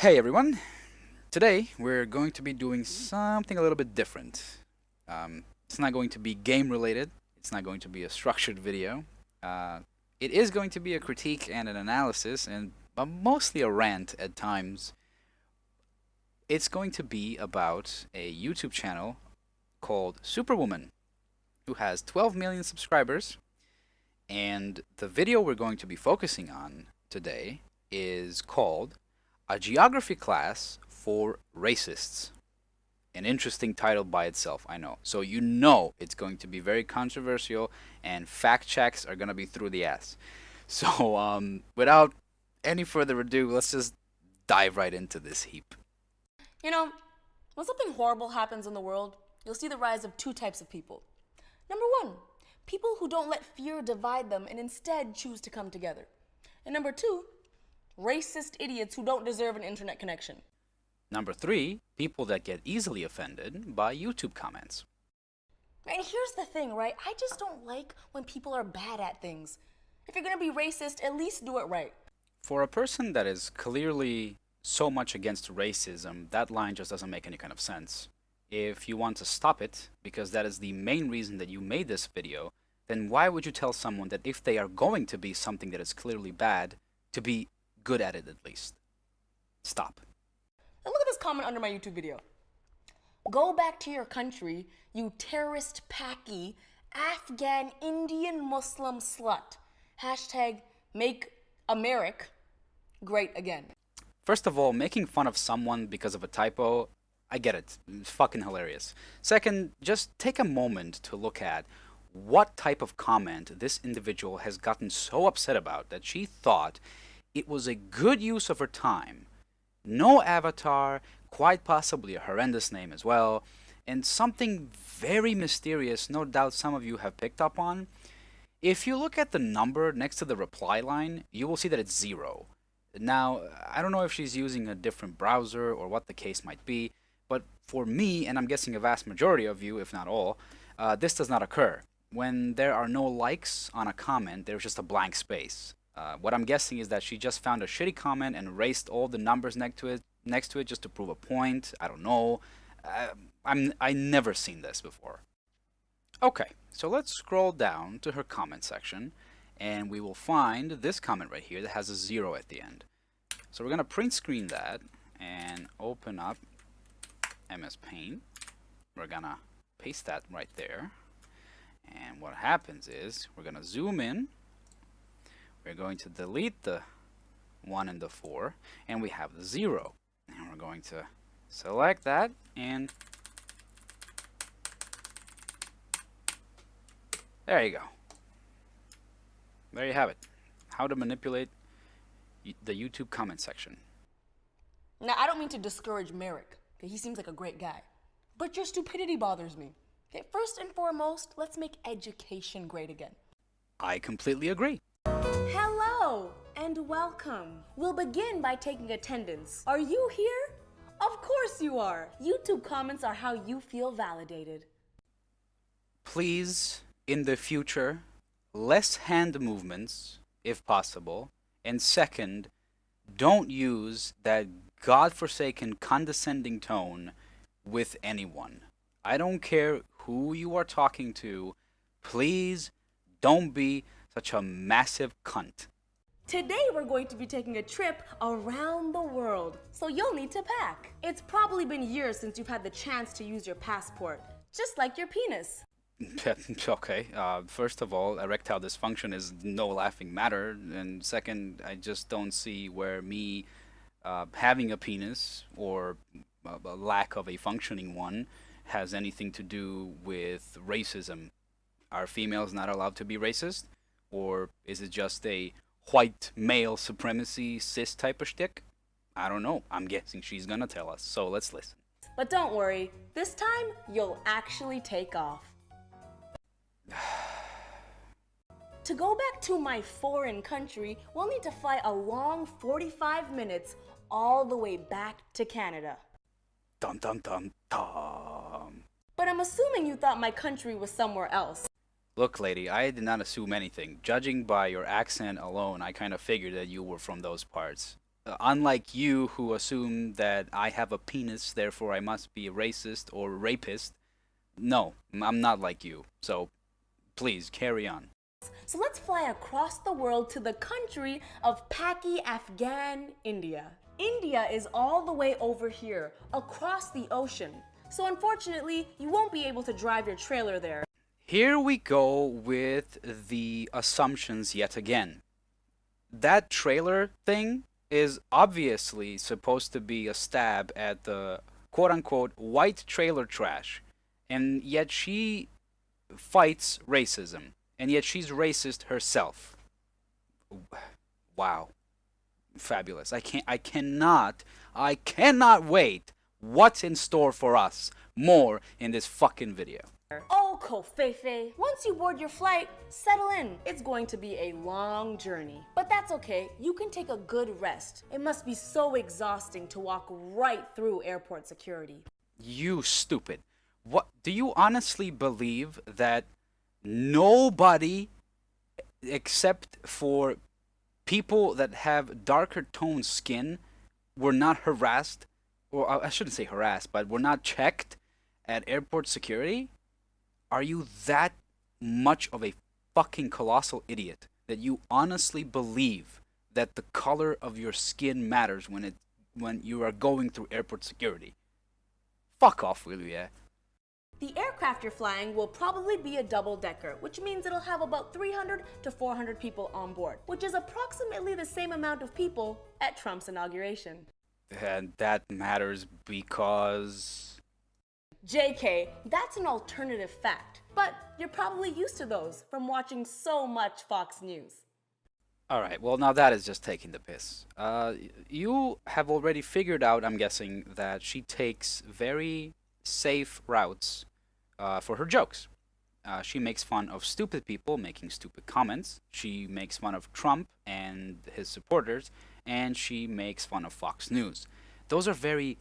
Hey everyone! Today we're going to be doing something a little bit different. It's not going to be game related, it's not going to be a structured video. Uh, it is going to be a critique and an analysis, and but mostly a rant at times. It's going to be about a YouTube channel called Superwoman, who has 12 million subscribers, and the video we're going to be focusing on today is called A Geography Class for Racists. An interesting title by itself, I know. So you know it's going to be very controversial, and fact checks are going to be through the ass. So, without any further ado, let's just dive right into this heap. You know, when something horrible happens in the world, you'll see the rise of two types of people. Number one, people who don't let fear divide them and instead choose to come together. And number two, racist idiots who don't deserve an internet connection. Number three, people that get easily offended by YouTube comments. And here's the thing, right? I just don't like when people are bad at things. If you're gonna be racist, at least do it right. For a person that is clearly so much against racism, that line just doesn't make any kind of sense. If you want to stop it, because that is the main reason that you made this video, then why would you tell someone that if they are going to be something that is clearly bad, to be good at it at least? Stop. And look at this comment under my YouTube video. Go back to your country, you terrorist Paki, Afghan Indian Muslim slut. Hashtag make America great again. First of all, making fun of someone because of a typo, I get it. It's fucking hilarious. Second, just take a moment to look at what type of comment this individual has gotten so upset about that she thought it was a good use of her time. No avatar, quite possibly a horrendous name as well, and something very mysterious, no doubt some of you have picked up on. If you look at the number next to the reply line, you will see that it's 0. Now, I don't know if she's using a different browser or what the case might be, but for me, and I'm guessing a vast majority of you, if not all, this does not occur. When there are no likes on a comment, there's just a blank space. What I'm guessing is that she just found a shitty comment and erased all the numbers next to it just to prove a point. I don't know. I never seen this before. Okay, so let's scroll down to her comment section, and we will find this comment right here that has a 0 at the end. So we're gonna print screen that and open up MS Paint. We're gonna paste that right there. And what happens is we're gonna zoom in. We're going to delete the 1 and the 4, and we have the 0. And we're going to select that, and there you go. There you have it. How to manipulate the YouTube comment section. Now, I don't mean to discourage Merrick, okay? He seems like a great guy. But your stupidity bothers me. Okay, first and foremost, let's make education great again. I completely agree. Hello and welcome. We'll begin by taking attendance. Are you here? Of course you are. YouTube comments are how you feel validated. Please, in the future, less hand movements, if possible. And second, don't use that godforsaken condescending tone with anyone. I don't care who you are talking to. Please don't be such a massive cunt. Today we're going to be taking a trip around the world, so you'll need to pack. It's probably been years since you've had the chance to use your passport, just like your penis. Okay, first of all, erectile dysfunction is no laughing matter, and second, I just don't see where me having a penis or a lack of a functioning one has anything to do with racism. Are females not allowed to be racist? Or is it just a white male supremacy cis type of shtick? I don't know. I'm guessing she's gonna tell us, so let's listen. But don't worry, this time you'll actually take off. To go back to my foreign country, we'll need to fly a long 45 minutes all the way back to Canada. Dum dum dum dum. But I'm assuming you thought my country was somewhere else. Look, lady, I did not assume anything. Judging by your accent alone, I kind of figured that you were from those parts. unlike you who assume that I have a penis, therefore I must be a racist or rapist. No, I'm not like you. So please carry on. So let's fly across the world to the country of Paki, Afghan, India. India is all the way over here, across the ocean. So unfortunately, you won't be able to drive your trailer there. Here we go with the assumptions yet again. That trailer thing is obviously supposed to be a stab at the quote unquote white trailer trash, and yet she fights racism, and yet she's racist herself. Wow. Fabulous. I cannot wait what's in store for us more in this fucking video. Oh, Kofefe, once you board your flight, settle in. It's going to be a long journey. But that's okay, you can take a good rest. It must be so exhausting to walk right through airport security. You stupid. What do you honestly believe that nobody except for people that have darker toned skin were not harassed, or I shouldn't say harassed, but were not checked at airport security? Are you that much of a fucking colossal idiot that you honestly believe that the color of your skin matters when you are going through airport security? Fuck off, will you? Yeah? The aircraft you're flying will probably be a double-decker, which means it'll have about 300 to 400 people on board, which is approximately the same amount of people at Trump's inauguration. And that matters because... JK, that's an alternative fact, but you're probably used to those from watching so much Fox News. Alright, well now that is just taking the piss. You have already figured out, I'm guessing, that she takes very safe routes for her jokes. She makes fun of stupid people making stupid comments. She makes fun of Trump and his supporters, and she makes fun of Fox News. Those are very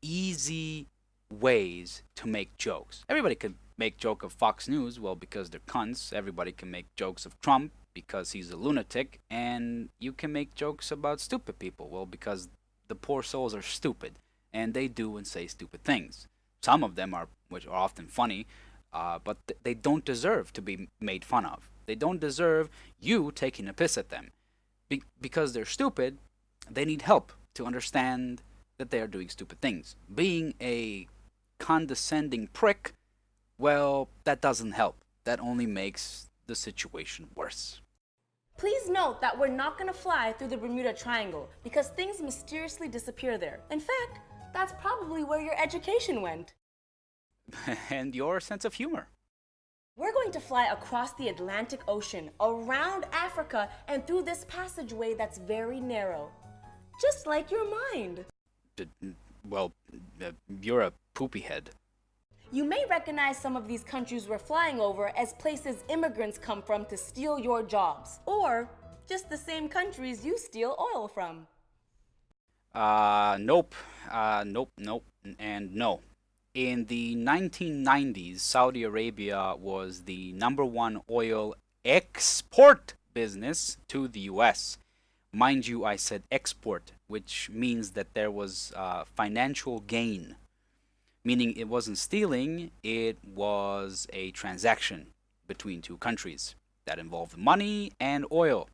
easy ways to make jokes. Everybody could make joke of Fox News, well, because they're cunts. Everybody can make jokes of Trump because he's a lunatic, and you can make jokes about stupid people, well, because the poor souls are stupid and they do and say stupid things. Some of them are, which are often funny, but they don't deserve to be made fun of. They don't deserve you taking a piss at them. Because they're stupid, they need help to understand that they are doing stupid things. Being a condescending prick, well, that doesn't help. That only makes the situation worse. Please note that we're not going to fly through the Bermuda Triangle because things mysteriously disappear there. In fact, that's probably where your education went. And your sense of humor. We're going to fly across the Atlantic Ocean, around Africa, and through this passageway that's very narrow. Just like your mind. Well, you're a poopy head. You may recognize some of these countries we're flying over as places immigrants come from to steal your jobs, or just the same countries you steal oil from. Nope, and no. In the 1990s, Saudi Arabia was the #1 oil export business to the US. Mind you, I said export, which means that there was financial gain. Meaning it wasn't stealing, it was a transaction between two countries that involved money and oil.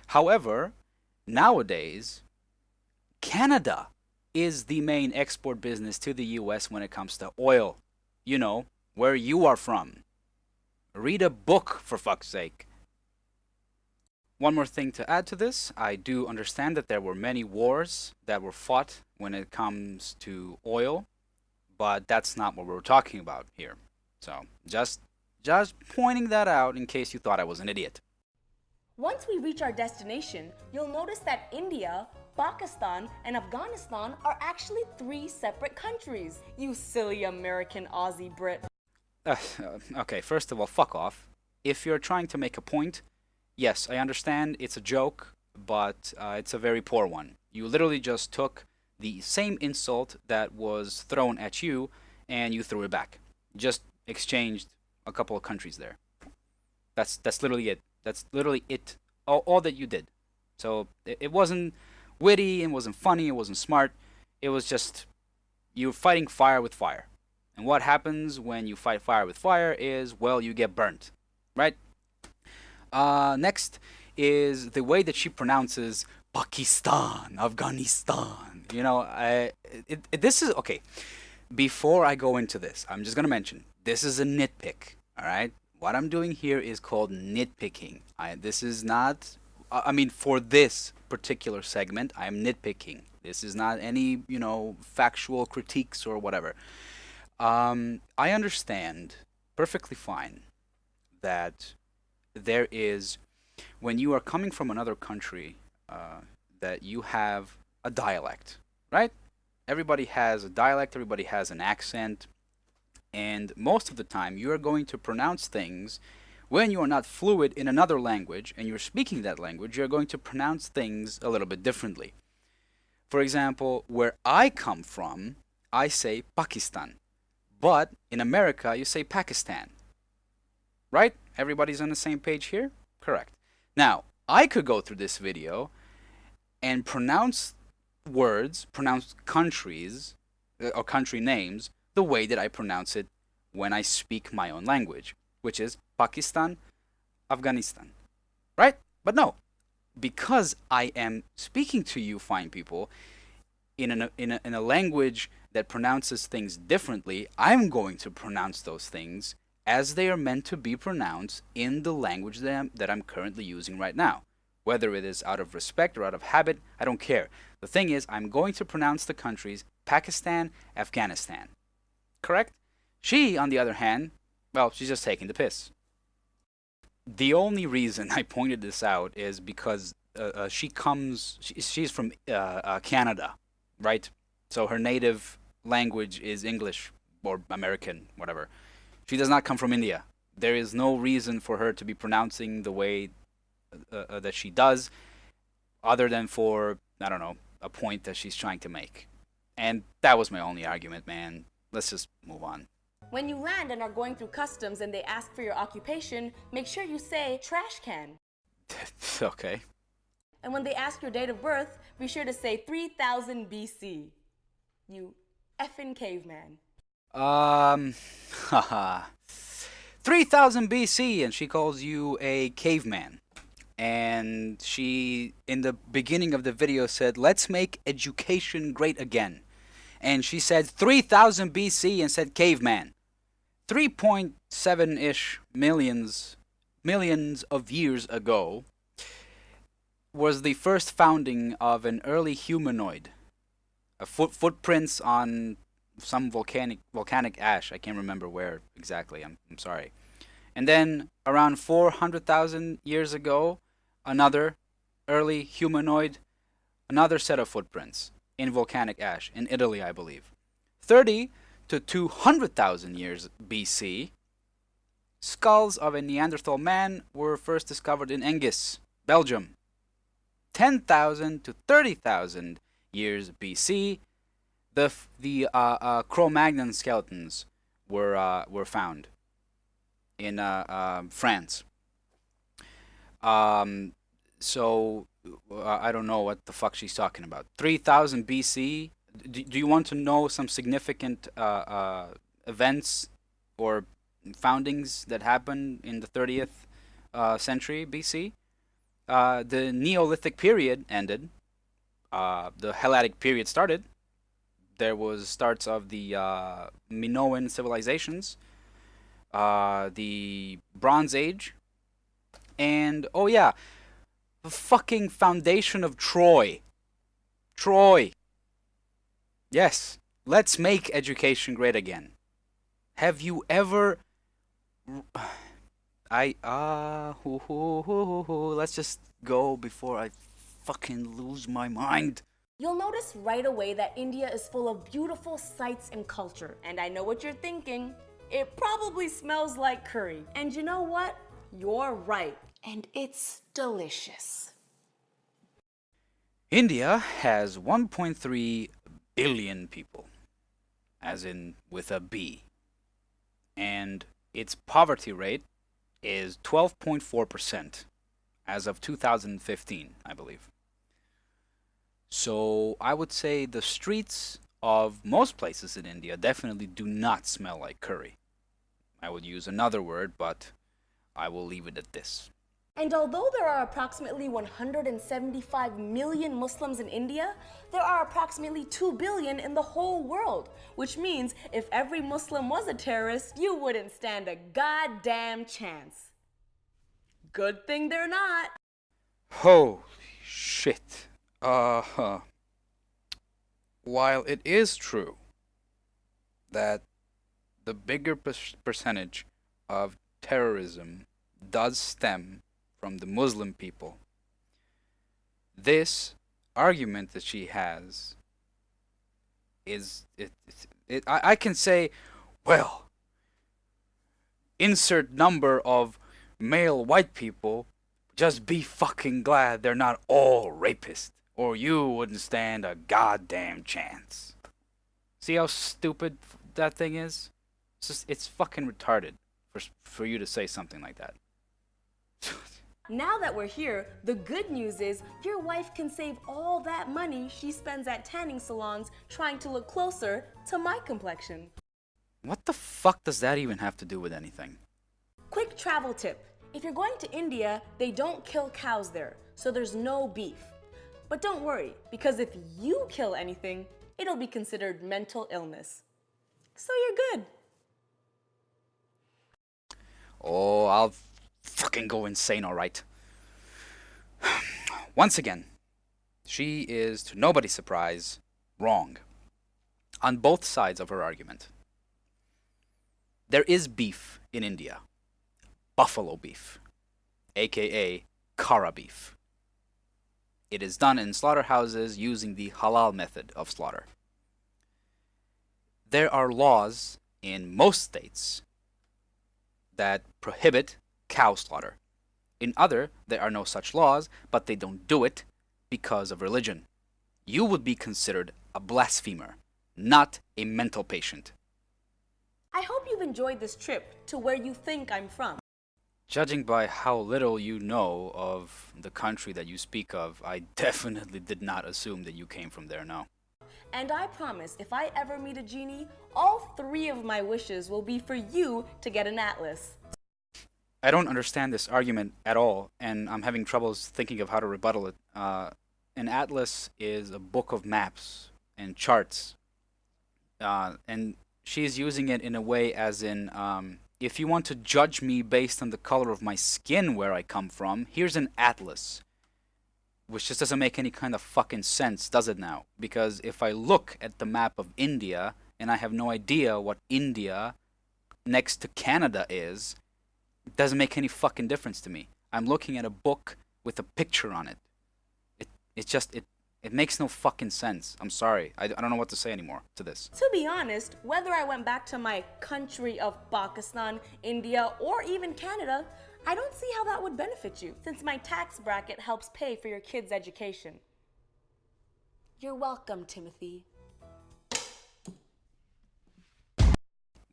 However, nowadays, Canada is the main export business to the US when it comes to oil. You know, where you are from. Read a book, for fuck's sake. One more thing to add to this, I do understand that there were many wars that were fought when it comes to oil, but that's not what we're talking about here. So, just pointing that out in case you thought I was an idiot. Once we reach our destination, you'll notice that India, Pakistan, and Afghanistan are actually 3 separate countries. You silly American Aussie Brit. Okay, first of all, fuck off. If you're trying to make a point, yes, I understand it's a joke, but it's a very poor one. You literally just took the same insult that was thrown at you and you threw it back. Just exchanged a couple of countries there. That's literally it. That's literally it. All that you did. So it wasn't witty, it wasn't funny, it wasn't smart. It was just you're fighting fire with fire. And what happens when you fight fire with fire is, well, you get burnt, right? Next is the way that she pronounces Pakistan, Afghanistan. This is okay. Before I go into this, I'm just gonna mention this is a nitpick. All right, what I'm doing here is called nitpicking. This is not. I mean, for this particular segment, I'm nitpicking. This is not any factual critiques or whatever. I understand perfectly fine that there is when you are coming from another country that you have a dialect, right? Everybody has a dialect, everybody has an accent, and most of the time you are going to pronounce things when you are not fluid in another language and you're speaking that language, you're going to pronounce things a little bit differently. For example, where I come from, I say Pakistan, but in America you say Pakistan, right? Everybody's on the same page here? Correct. Now, I could go through this video and pronounce words, pronounce countries or country names the way that I pronounce it when I speak my own language, which is Pakistan, Afghanistan, right? But no, because I am speaking to you fine people in a language that pronounces things differently, I'm going to pronounce those things as they are meant to be pronounced in the language that I'm currently using right now. Whether it is out of respect or out of habit, I don't care. The thing is, I'm going to pronounce the countries Pakistan, Afghanistan. Correct? She, on the other hand, well, she's just taking the piss. The only reason I pointed this out is because she's from Canada, right? So her native language is English or American, whatever. She does not come from India. There is no reason for her to be pronouncing the way that she does, other than for, I don't know, a point that she's trying to make. And that was my only argument, man. Let's just move on. When you land and are going through customs and they ask for your occupation, make sure you say trash can. Okay. And when they ask your date of birth, be sure to say 3000 BC. You effing caveman. Haha. 3000 BC, and she calls you a caveman. And she, in the beginning of the video, said, "Let's make education great again." And she said 3000 BC and said caveman. 3.7-ish millions of years ago was the first founding of an early humanoid. Footprints on some volcanic ash. I can't remember where exactly. I'm sorry. And then around 400,000 years ago, another early humanoid, another set of footprints in volcanic ash in Italy, I believe. 30 to 200,000 years BC, skulls of a Neanderthal man were first discovered in Engis, Belgium. 10,000 to 30,000 years BC, the Cro-Magnon skeletons were found in France. So I don't know what the fuck she's talking about. 3000 BC. Do you want to know some significant events or foundings that happened in the 30th century BC? The Neolithic period ended. The Helladic period started. There was starts of the Minoan civilizations, the Bronze Age, and oh yeah, the fucking foundation of Troy. Troy. Yes, let's make education great again. Have you ever? Let's just go before I fucking lose my mind. You'll notice right away that India is full of beautiful sights and culture. And I know what you're thinking. It probably smells like curry. And you know what? You're right. And it's delicious. India has 1.3 billion people, as in with a B. And its poverty rate is 12.4% as of 2015, I believe. So I would say the streets of most places in India definitely do not smell like curry. I would use another word, but I will leave it at this. And although there are approximately 175 million Muslims in India, there are approximately 2 billion in the whole world, which means if every Muslim was a terrorist, you wouldn't stand a goddamn chance. Good thing they're not. Holy shit. Uh-huh. While it is true that the bigger percentage of terrorism does stem from the Muslim people, this argument that she has is I can say, well, insert number of male white people, just be fucking glad they're not all rapists, or you wouldn't stand a goddamn chance. See how stupid that thing is? It's fucking retarded for you to say something like that. Now that we're here, the good news is your wife can save all that money she spends at tanning salons trying to look closer to my complexion. What the fuck does that even have to do with anything? Quick travel tip. If you're going to India, they don't kill cows there, so there's no beef. But don't worry, because if you kill anything, it'll be considered mental illness. So you're good. Oh, I'll fucking go insane, alright? Once again, she is, to nobody's surprise, wrong. On both sides of her argument. There is beef in India. Buffalo beef, aka Kara beef. It is done in slaughterhouses using the halal method of slaughter. There are laws in most states that prohibit cow slaughter. In other, there are no such laws, but they don't do it because of religion. You would be considered a blasphemer, not a mental patient. I hope you've enjoyed this trip to where you think I'm from. Judging by how little you know of the country that you speak of, I definitely did not assume that you came from there, no. And I promise, if I ever meet a genie, all 3 of my wishes will be for you to get an atlas. I don't understand this argument at all, and I'm having troubles thinking of how to rebuttal it. An atlas is a book of maps and charts, and she's using it in a way as in, if you want to judge me based on the color of my skin where I come from, here's an atlas. Which just doesn't make any kind of fucking sense, does it now? Because if I look at the map of India, and I have no idea what India next to Canada is, it doesn't make any fucking difference to me. I'm looking at a book with a picture on it. It makes no fucking sense. I'm sorry. I don't know what to say anymore to this. To be honest, whether I went back to my country of Pakistan, India, or even Canada, I don't see how that would benefit you, since my tax bracket helps pay for your kids' education. You're welcome, Timothy.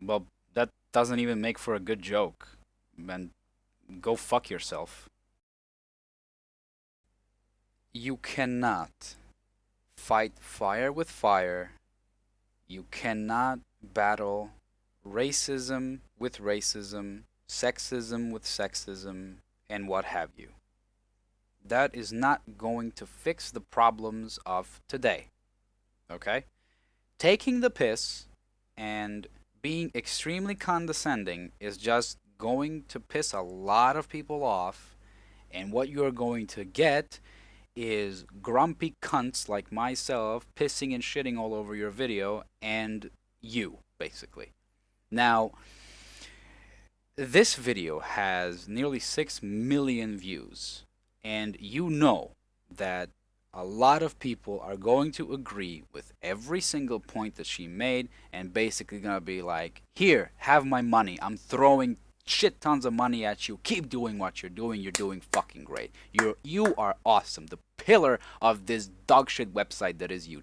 Well, that doesn't even make for a good joke. And go fuck yourself. You cannot fight fire with fire. You cannot battle racism with racism, sexism with sexism, and what have you. That is not going to fix the problems of today. Okay? Taking the piss and being extremely condescending is just going to piss a lot of people off, and what you're going to get is grumpy cunts like myself pissing and shitting all over your video, and you, basically. Now, this video has nearly 6 million views, and you know that a lot of people are going to agree with every single point that she made, and basically gonna be like, here, have my money, I'm throwing shit tons of money at you, keep doing what you're doing fucking great, you are awesome, the pillar of this dog shit website that is YouTube.